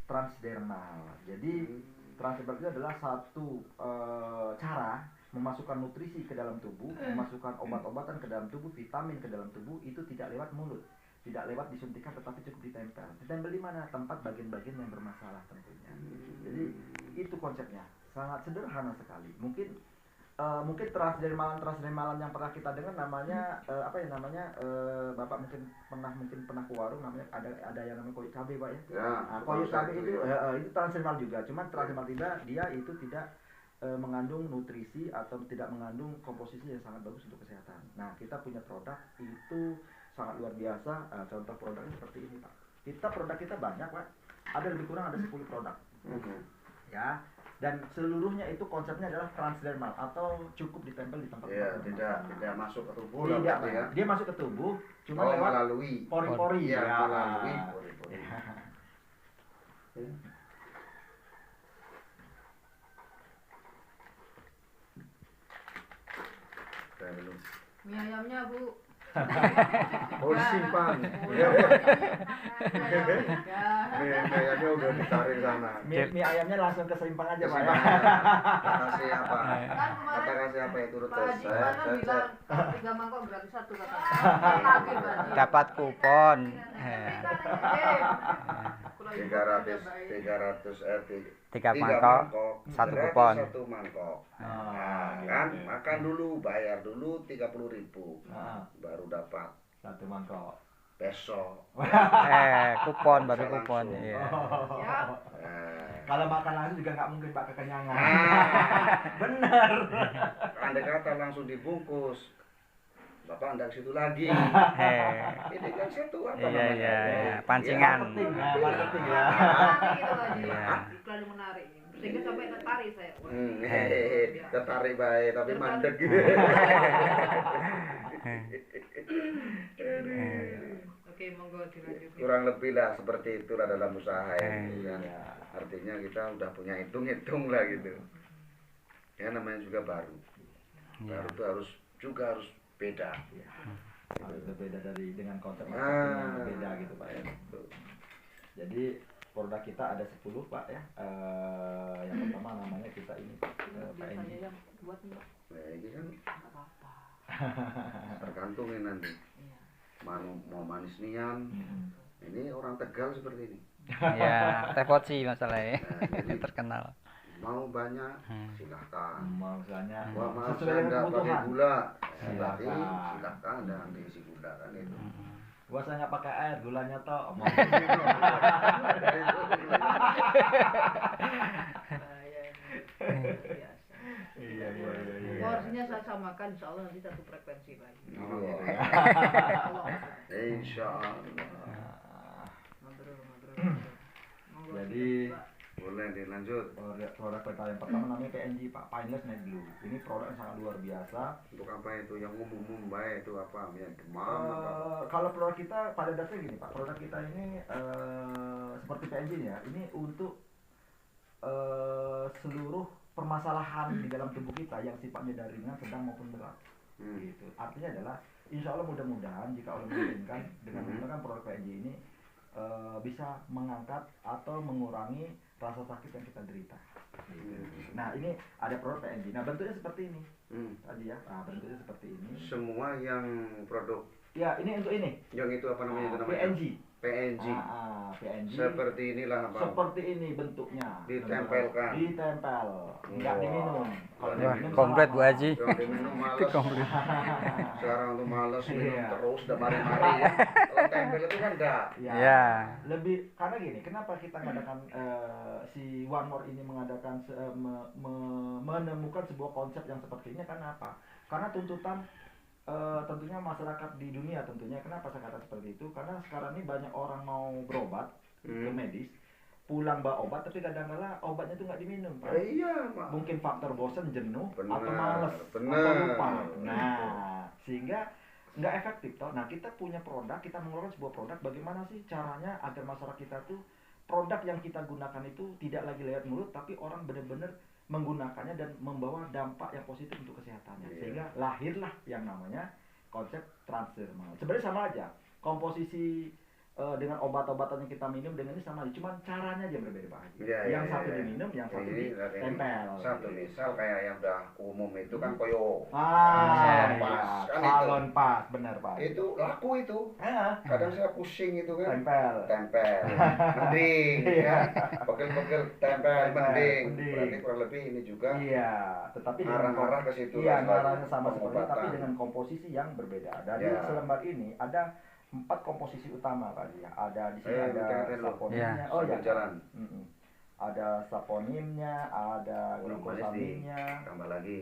transdermal. Jadi transdermal itu adalah satu cara memasukkan nutrisi ke dalam tubuh, memasukkan obat-obatan ke dalam tubuh, vitamin ke dalam tubuh, itu tidak lewat mulut, tidak lewat disuntikan, tetapi cukup ditempel. Ditempel di mana? Tempat bagian-bagian yang bermasalah tentunya. Jadi itu konsepnya, sangat sederhana sekali. Mungkin transdermalan yang pernah kita dengar namanya Bapak mungkin pernah ke warung, namanya ada yang namanya koyo cabe, Pak ya. Koyo cabe itu transdermal juga, cuma transdermal dia itu tidak mengandung nutrisi atau tidak mengandung komposisi yang sangat bagus untuk kesehatan. Nah, kita punya produk itu sangat luar biasa. Contoh produknya seperti ini, Pak. Produk kita banyak, Pak. Ada lebih kurang ada 10 produk. Ya. Dan seluruhnya itu konsepnya adalah transdermal atau cukup ditempel di tempat. Tidak masuk ke tubuh. Tidak, ya. Dia masuk ke tubuh cuma lewat melalui pori-pori. Melalui pori-pori. Mie ayamnya, Bu. Simpan. Mie ayamnya udah ditarik sana. Mie ayamnya langsung ke Seimpang aja, Pak. Kasih apa? Kata kasih apa itu Pak Haji mana bilang 3 mangkok gratis 1 kata. Dapat kupon. 3 mangkok, 1 kupon. 1 mangkok. Kan makan dulu, bayar dulu 30.000. Baru dapat 1 mangkok. Besok. Kupon baru kupon. Iya. Kalau makan langsung juga nggak mungkin Pak kekenyangan. Bener. Andai kata langsung dibungkus, Bapak ndak situ lagi. Ini kan situ apa namanya? Iya, pancingan. Marketing ya. Iya. Iklan yang menarik. Sehingga sampai tertarik saya. Tertarik baik tapi mandek gitu. Oke, monggo dilanjutkan. Kurang lebih lah seperti itulah dalam usaha ini kan. Artinya kita udah punya hitung lah gitu. Ya namanya juga baru. Baru itu harus beda. Harus berbeda dengan konsep marketing yang beda gitu, Pak ya. Jadi produk kita ada 10, Pak ya. Yang pertama namanya kita ini PNG. Nah, ini kan tergantung ini nanti. Mau manis nian. Ini orang Tegal seperti ini. Ya, teh poci masalahnya. Terkenal. Mau banyak silahkan. Misalnya sesuai dengan kebutuhan gula silahkan dan diisi gula kan itu. Gua saya nggak pakai air, gulanya toh. Iya. Porsinya saya samakan, insya Allah nanti satu frekuensi lagi. Insya Allah. Jadi boleh dilanjut. Produk kita yang pertama namanya PNG, Pak, Painless Night Glue. Ini produk yang sangat luar biasa. Untuk apa itu yang umum baik itu apa? Yang demam apa? Kalau produk kita pada dasarnya gini, Pak. Produk kita ini seperti PNG ya. Ini untuk seluruh permasalahan di dalam tubuh kita yang sifatnya dari ringan, sedang maupun berat. Gitu. Artinya adalah insya Allah mudah-mudahan jika Allah mengizinkan dengan menggunakan produk PNG ini bisa mengangkat atau mengurangi rasa sakit yang kita derita. Nah, ini ada produk PNG. Nah, bentuknya seperti ini. Tadi ya. Nah, bentuknya seperti ini. Semua yang produk. Ya, ini untuk ini. Yang itu apa namanya? Itu namanya PNG. PNG. PNG. Seperti inilah apa? Seperti ini bentuknya. Ditempelkan. Ditempel. Enggak diminum. Kalau diminum komplit Bu Haji. Yang diminum males. Komplit. Sekarang tuh males minum terus udah mari-mari ya. Kalau tempel itu kan enggak. Ya. Lebih karena gini, kenapa kita mengadakan si One More ini mengadakan menemukan sebuah konsep yang seperti ini karena apa? Karena tuntutan tentunya masyarakat di dunia tentunya. Kenapa saya katakan seperti itu? Karena sekarang ini banyak orang mau berobat ke medis, pulang bawa obat tapi kadang-kala obatnya itu nggak diminum, Pak. Iya, Pak. Mungkin faktor bosan, jenuh, Bener, atau males, bener. atau lupa. Nah, sehingga nggak efektif toh. Nah, kita punya produk, kita mengeluarkan sebuah produk. Bagaimana sih caranya agar masyarakat kita tuh produk yang kita gunakan itu tidak lagi lewat mulut, tapi orang benar-benar menggunakannya dan membawa dampak yang positif untuk kesehatannya. Sehingga lahirlah yang namanya konsep transdermal. Sebenarnya sama aja. Komposisi dengan obat-obatan yang kita minum dengan ini sama aja, cuman caranya aja berbeda Pak Haji. Ya, Yang ya, satu ya. diminum, yang satu Ini ditempel. satu misal kayak yang udah umum itu kan koyo Salon pas pas, kan salon pas, benar Pak. itu laku itu. Heeh. Kadang saya pusing itu kan. Tempel. Mending ya. Pegel-pegel tempel mending. Mending. Berarti kurang lebih ini juga Iya, tetapi arah-arah ke situ. Iya, lah, arahnya sama seperti pengobatan. tapi dengan komposisi yang berbeda. Dari Ya. selembar ini ada 4 komposisi utama Pak ya. Ada di sini Ayo, ada minta-minta dulu. saponinnya. Ya. Oh Sambil ya. jalan. Ada saponinnya, ada Kurang manis nih. glukosaminnya, Tambah lagi.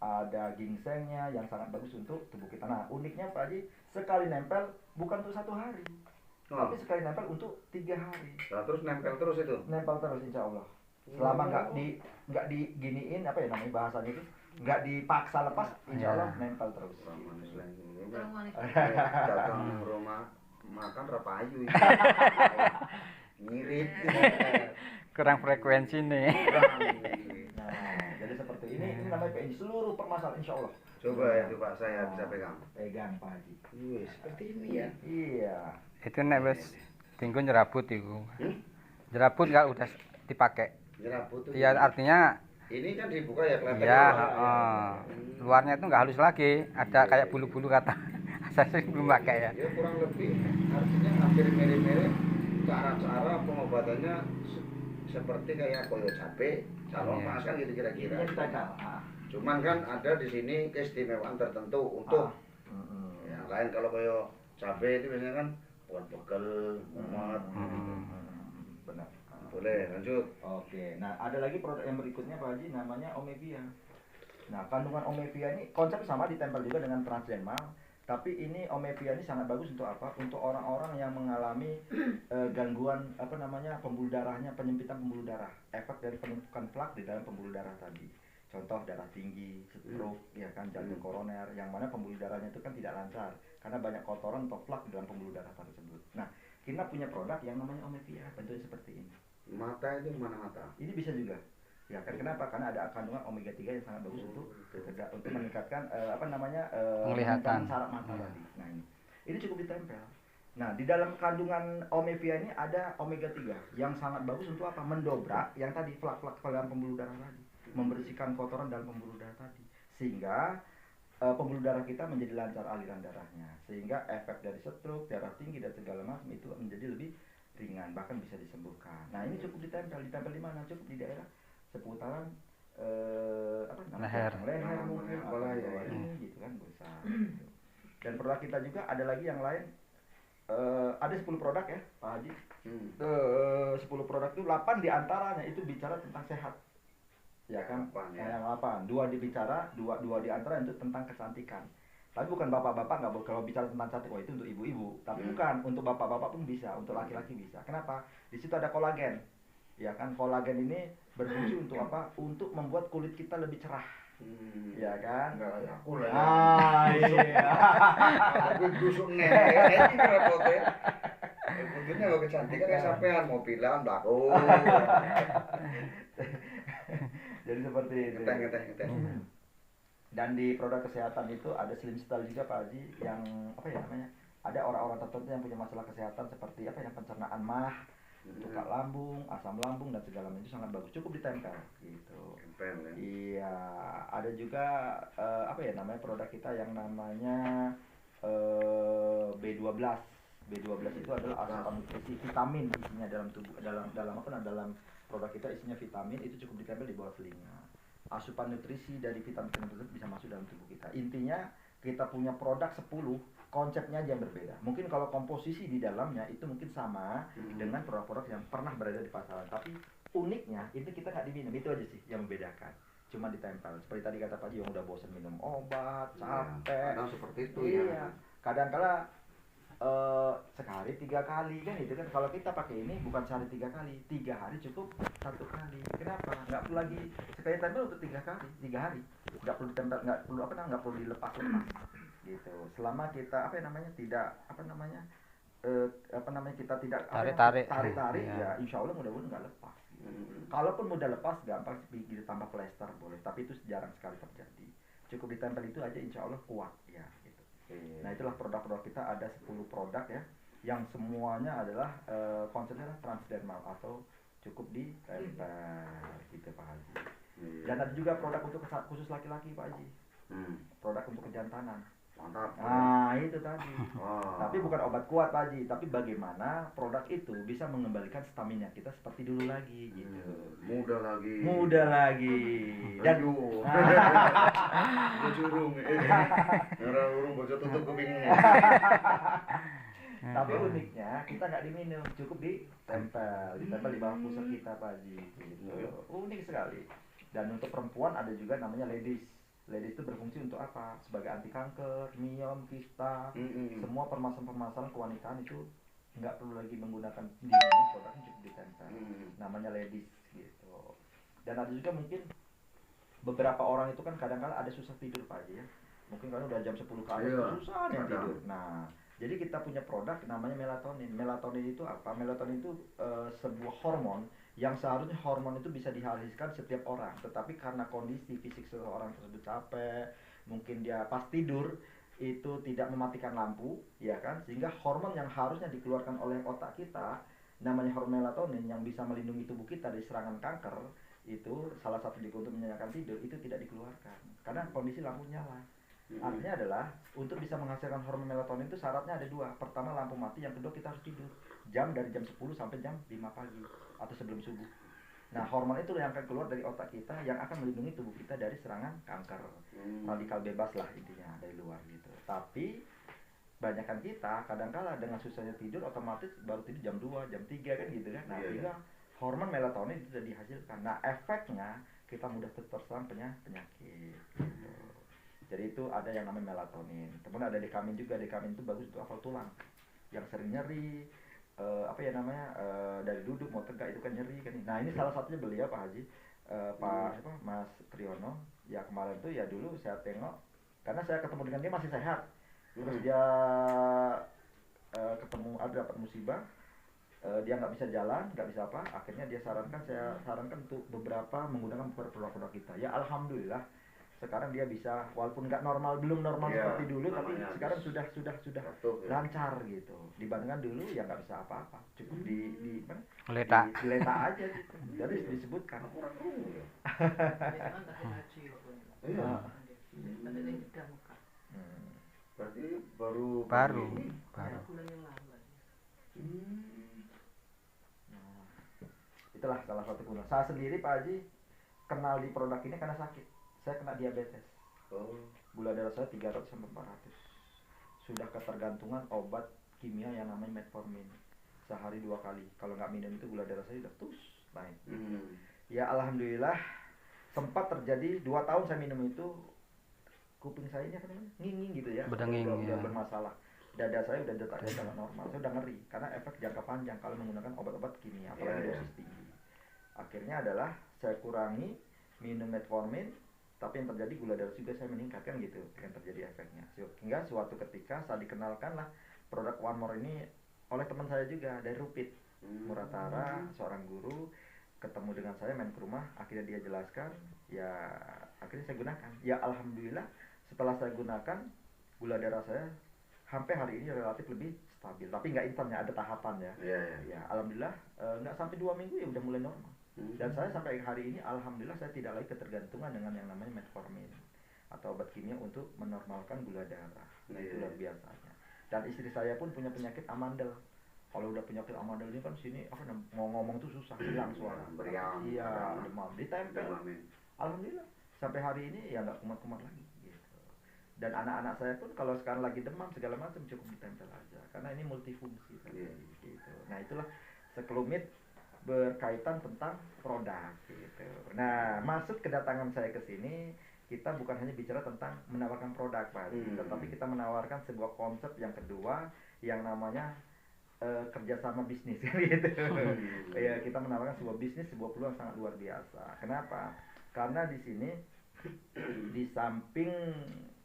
ada ginsengnya yang sangat bagus untuk tubuh kita. Nah, uniknya Pak Haji, sekali nempel bukan untuk 1 hari. Oh. Tapi sekali nempel untuk 3 hari. Nah, terus nempel terus itu. Nempel terus insya Allah. Selama nggak diginiin apa ya namanya bahasanya itu, nggak dipaksa lepas, insya Allah nempel terus. Kurang manis lagi. Kurang manis. Dagang rumah makan rapayu itu. Ngirit. Kurang frekuensi nih. Kurang ini. Nah, jadi seperti ini namanya PNJ seluruh permasalahan insya Allah. Coba ya coba saya bisa pegang. Pegang Pak Haji. Seperti ini ya. Iya. Itu nek wis tinggu nyerabut iku. Jerabut kalau udah dipakai. Nyerabut tuh. Iya, artinya Ini kan dibuka ya kelihatan. iya, luarnya itu nggak halus lagi, ada kayak bulu-bulu kata. Saya sih belum pakai ya. Ya kurang lebih artinya hampir mirip-mirip cara-cara pengobatannya seperti kayak koyo cabe, calon Iya. mas kan gitu kira-kira. Ini kita kan. Cuman kan ada di sini keistimewaan tertentu untuk yang lain. Kalau koyo cabe itu biasanya kan buat pegel, mumet. Benar. Boleh lanjut. Oke, nah ada lagi produk yang berikutnya Pak Haji namanya Omevia. Nah kandungan Omevia ini konsep sama ditempel juga dengan Transdermal, tapi ini Omevia ini sangat bagus untuk apa? Untuk orang-orang yang mengalami gangguan apa namanya pembuluh darahnya, penyempitan pembuluh darah, efek dari penumpukan plak di dalam pembuluh darah tadi. Contoh darah tinggi, stroke, ya kan jantung koroner, yang mana pembuluh darahnya itu kan tidak lancar karena banyak kotoran atau plak di dalam pembuluh darah tersebut. Nah kita punya produk yang namanya Omevia, bentuknya seperti ini. Mata itu mana mata? Ini bisa juga. Ya kan kenapa? Karena ada kandungan omega 3 yang sangat bagus untuk meningkatkan apa namanya Penglihatan. saraf mata tadi. Nah ini cukup ditempel. Nah di dalam kandungan Omevia ini ada omega 3 yang sangat bagus untuk apa? Mendobrak yang tadi flak-flak dalam pembuluh darah tadi, membersihkan kotoran dalam pembuluh darah tadi, sehingga pembuluh darah kita menjadi lancar aliran darahnya, sehingga efek dari stroke, darah tinggi dan segala macam itu menjadi lebih ringan, bahkan bisa disembuhkan. Nah ini cukup ditempel di mana? Cukup di daerah seputaran apa namanya? Leher mungkin, Kepala, ya, ini gitu kan bisa. Dan produk kita juga ada lagi yang lain. Ada 10 produk ya Pak Haji. 10 produk itu 8 diantaranya itu bicara tentang sehat. Ya kan? Yang 8, 2 dibicara, 2 di antara itu tentang kecantikan. Tapi bukan bapak-bapak nggak boleh kalau bicara tentang cantik, itu untuk ibu-ibu. Tapi bukan untuk bapak-bapak pun bisa, untuk laki-laki bisa. Kenapa? Di situ ada kolagen. Ya kan, kolagen ini berfungsi untuk apa? Untuk membuat kulit kita lebih cerah. Ya kan? Enggak aku lah. Iya. Aku busuk nih. Ini repotnya. Mungkin kalau kecantikan kayak sampean mau bilang belakang. Jadi seperti itu. Ngeteh. Dan di produk kesehatan itu ada Slim Style juga Pak Haji yang apa ya namanya? Ada orang-orang tertentu yang punya masalah kesehatan seperti apa yang pencernaan mah, tukak lambung, asam lambung dan segala macam itu sangat bagus. Cukup ditempel gitu. Tempel ya. Iya, ada juga apa ya namanya produk kita yang namanya B12. B12 itu adalah asupan nutrisi vitamin isinya dalam tubuh dalam produk kita isinya vitamin, itu cukup ditempel di bawah telinga. Asupan nutrisi dari vitamin tersebut bisa masuk dalam tubuh kita. Intinya kita punya produk 10, konsepnya aja yang berbeda. Mungkin kalau komposisi di dalamnya itu mungkin sama dengan produk-produk yang pernah berada di pasaran, tapi uniknya itu kita nggak diminum, itu aja sih yang membedakan. Cuma ditempel. Seperti tadi kata Pak Ji, yang udah bosan minum obat, capek. Kadang seperti itu iya. Kadang-kala sekali 3 kali kan itu kan. Kalau kita pakai ini bukan sehari 3 kali, 3 hari cukup 1 kali. Kenapa? Nggak perlu lagi sekali tempel untuk 3 kali, 3 hari. Nggak perlu ditempel, nggak perlu dilepas-lepas gitu. Selama kita tidak kita tidak Tarik-tarik. Ya insya Allah mudah-mudahan nggak lepas gitu. Kalaupun mudah lepas gampang ditambah plester boleh, tapi itu jarang sekali terjadi. Cukup ditempel itu aja insya Allah kuat ya gitu. Nah itulah produk-produk kita, ada 10 produk ya yang semuanya adalah konsepnya adalah transdermal atau cukup ditempel gitu Pak Haji. Dan ada juga produk untuk khusus laki-laki Pak Haji. Produk untuk kejantanan. Mantap. Nah itu tadi. Tapi bukan obat kuat Pak Haji, tapi bagaimana produk itu bisa mengembalikan stamina kita seperti dulu lagi gitu. Muda lagi. Dan Bojurung. Ngarang urung bocor tutup kuping. Tapi uniknya kita nggak diminum, cukup ditempel di bawah pusat kita Pak Haji gitu. Unik sekali. Dan untuk perempuan ada juga namanya ladies. Ladies itu berfungsi untuk apa? Sebagai anti kanker, miom, kista, semua permasalahan kewanitaan itu nggak perlu lagi menggunakan dingin, produknya cukup ditempel. Namanya ladies gitu. Dan ada juga mungkin beberapa orang itu kan kadang-kala ada susah tidur Pak Haji ya. Mungkin kalau udah jam 10 ke atas susah nih tidur. Nah, jadi kita punya produk namanya melatonin. Melatonin itu apa? Melatonin itu sebuah hormon yang seharusnya hormon itu bisa dihasilkan setiap orang, tetapi karena kondisi fisik seseorang tersebut capek, mungkin dia pas tidur itu tidak mematikan lampu, ya kan, sehingga hormon yang harusnya dikeluarkan oleh otak kita, namanya hormon melatonin yang bisa melindungi tubuh kita dari serangan kanker, itu salah satu juga untuk menyenangkan tidur, itu tidak dikeluarkan karena kondisi lampu nyala. Artinya adalah untuk bisa menghasilkan hormon melatonin itu syaratnya ada dua. Pertama lampu mati, yang kedua kita harus tidur dari jam 10 sampai jam 5 pagi atau sebelum subuh. Nah hormon itu yang akan keluar dari otak kita yang akan melindungi tubuh kita dari serangan kanker, radikal bebas lah intinya dari luar gitu. Tapi banyakkan kita kadang-kala dengan susahnya tidur otomatis baru tidur jam 2, jam 3 kan gitu kan. Nah sehingga hormon melatonin itu sudah dihasilkan. Nah efeknya kita mudah terserang penyakit gitu. Jadi itu ada yang namanya melatonin. Kemudian ada dekamin juga. Dekamin itu bagus untuk hafal tulang yang sering nyeri, dari duduk mau tegak itu kan nyeri kan. Nah ini salah satunya beliau Pak Haji, Mas Triyono. Ya kemarin tuh ya dulu saya tengok karena saya ketemu dengan dia masih sehat. Terus dia ketemu ada dapat musibah, dia nggak bisa jalan, nggak bisa apa. Akhirnya saya sarankan untuk beberapa menggunakan produk-produk kita. Ya alhamdulillah. Sekarang dia bisa walaupun nggak belum normal seperti dulu, tapi sekarang sudah lancar gitu. Dibandingkan dulu ya nggak bisa apa-apa, cukup diletak aja gitu. Jadi disebutkan. Berarti baru. Itulah salah satu guna. Saya sendiri Pak Haji kenal di produk ini karena sakit. Saya kena diabetes. Gula darah saya 300 sampai 400. Sudah ketergantungan obat kimia yang namanya metformin. Sehari 2 kali. Kalau nggak minum itu gula darah saya udah naik. Ya alhamdulillah sempat terjadi 2 tahun saya minum itu kuping saya ini nging gitu ya. Udah bermasalah. Dada saya udah detaknya sangat normal. Saya udah ngeri karena efek jangka panjang kalau menggunakan obat-obat kimia apalagi dosis tinggi. Akhirnya adalah saya kurangi minum metformin. Tapi yang terjadi gula darah juga saya meningkatkan gitu, yang terjadi efeknya. Hingga suatu ketika saya dikenalkanlah produk One More ini oleh teman saya juga dari Rupit Muratara, seorang guru, ketemu dengan saya main ke rumah, akhirnya dia jelaskan, ya akhirnya saya gunakan. Ya alhamdulillah setelah saya gunakan gula darah saya sampai hari ini relatif lebih stabil. Tapi nggak instan ya, ada tahapan ya. Ya alhamdulillah nggak sampai 2 minggu ya udah mulai normal. Dan saya sampai hari ini alhamdulillah saya tidak lagi ketergantungan dengan yang namanya metformin atau obat kimia untuk menormalkan gula darah. Nah itu luar biasanya. Dan istri saya pun punya penyakit amandel. Kalau udah penyakit amandel ini kan sini mau ngomong tuh susah, hilang suara. Iya, demam, ditempel. Alhamdulillah sampai hari ini ya nggak kumat-kumat lagi gitu. Dan anak-anak saya pun kalau sekarang lagi demam segala macam cukup ditempel aja karena ini multifungsi gitu. Nah itulah sekelumit berkaitan tentang produk gitu. Nah, maksud kedatangan saya ke sini kita bukan hanya bicara tentang menawarkan produk Pak, tetapi kita menawarkan sebuah konsep yang kedua yang namanya kerjasama bisnis gitu. Ya, kita menawarkan sebuah bisnis, sebuah peluang sangat luar biasa. Kenapa? Karena di sini di samping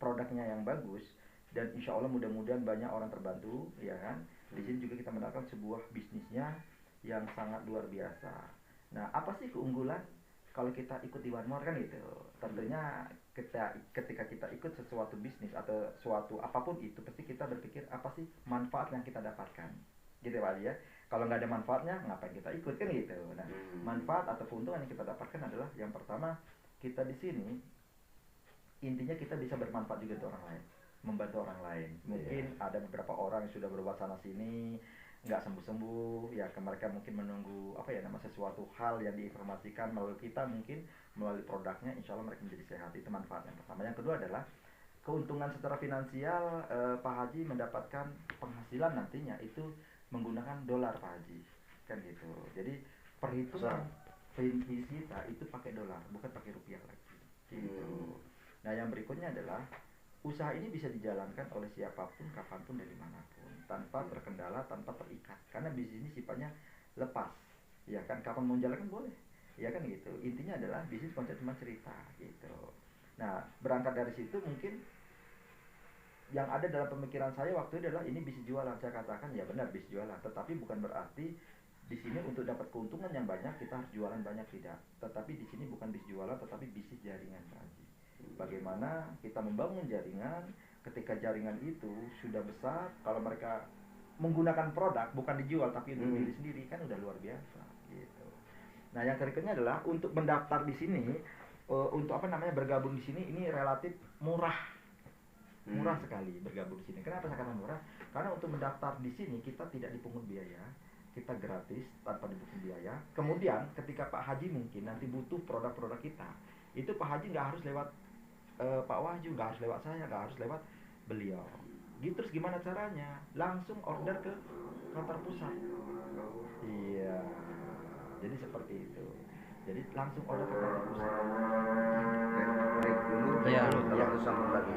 produknya yang bagus dan insya Allah mudah-mudahan banyak orang terbantu, ya kan? Di sini juga kita menawarkan sebuah bisnisnya yang sangat luar biasa. Nah, apa sih keunggulan kalau kita ikut di One More kan gitu, tentunya ketika kita ikut sesuatu bisnis atau suatu apapun itu, pasti kita berpikir apa sih manfaat yang kita dapatkan, gitu Pak Haji ya. Kalau nggak ada manfaatnya, ngapain kita ikut kan gitu. Nah, manfaat atau keuntungan yang kita dapatkan adalah yang pertama, kita di sini intinya kita bisa bermanfaat juga untuk orang lain, membantu orang lain. Mungkin ada beberapa orang yang sudah berbuat sana sini nggak sembuh-sembuh ya, mereka mungkin menunggu apa ya nama sesuatu hal yang diinformasikan melalui kita, mungkin melalui produknya, insya Allah mereka menjadi sehat. Itu manfaat yang pertama. Yang kedua adalah keuntungan secara finansial. Pak Haji mendapatkan penghasilan nantinya itu menggunakan dolar Pak Haji kan gitu. Jadi perhitungan bisnis kita itu pakai dolar, bukan pakai rupiah lagi gitu. Nah yang berikutnya adalah usaha ini bisa dijalankan oleh siapapun, kapanpun, dari manapun, tanpa terkendala, tanpa terikat. Karena bisnis ini sifatnya lepas, ya kan, kapan mau jalankan boleh, ya kan gitu. Intinya adalah bisnis konsep cuma cerita gitu. Nah berangkat dari situ mungkin yang ada dalam pemikiran saya waktu itu adalah ini bisnis jualan. Saya katakan ya benar bisnis jualan, tetapi bukan berarti di sini untuk dapat keuntungan yang banyak kita harus jualan banyak, tidak. Tetapi di sini bukan bisnis jualan, tetapi bisnis jaringan Haji. Bagaimana kita membangun jaringan, ketika jaringan itu sudah besar, kalau mereka menggunakan produk bukan dijual tapi untuk diri sendiri, kan udah luar biasa gitu. Nah yang berikutnya adalah untuk mendaftar di sini, untuk apa namanya bergabung di sini ini relatif murah sekali bergabung di sini. Kenapa saya katakan murah? Karena untuk mendaftar di sini kita tidak dipungut biaya, kita gratis tanpa dipungut biaya. Kemudian ketika Pak Haji mungkin nanti butuh produk-produk kita, itu Pak Haji nggak harus lewat Pak Wahyu, nggak harus lewat saya, nggak harus lewat beliau. Gitu. Terus gimana caranya? Langsung order ke kantor pusat. Iya. Jadi seperti itu. Jadi langsung order ke kantor pusat. Break dulu. Iya. Kalau sambung lagi.